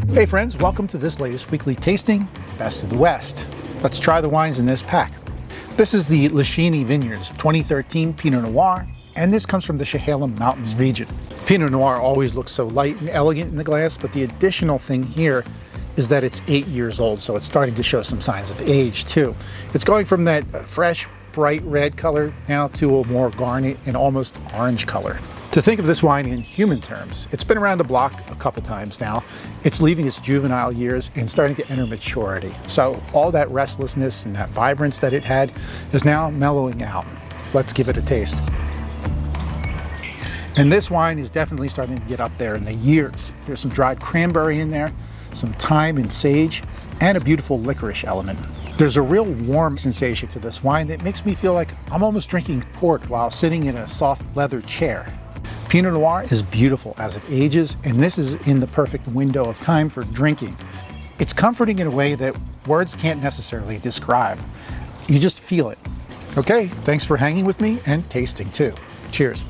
Hey friends, welcome to this latest weekly tasting, Best of the West. Let's try the wines in this pack. This is the Lachini Vineyards 2013 Pinot Noir, and this comes from the Chehalem Mountains region. Pinot Noir always looks so light and elegant in the glass, but the additional thing here is that it's 8 years old, so it's starting to show some signs of age too. It's going from that fresh, bright red color now to a more garnet and almost orange color. To think of this wine in human terms, it's been around the block a couple times now. It's leaving its juvenile years and starting to enter maturity. So all that restlessness and that vibrance that it had is now mellowing out. Let's give it a taste. And this wine is definitely starting to get up there in the years. There's some dried cranberry in there, some thyme and sage, and a beautiful licorice element. There's a real warm sensation to this wine that makes me feel like I'm almost drinking port while sitting in a soft leather chair. Pinot Noir is beautiful as it ages, and this is in the perfect window of time for drinking. It's comforting in a way that words can't necessarily describe. You just feel it. Okay, thanks for hanging with me and tasting too. Cheers.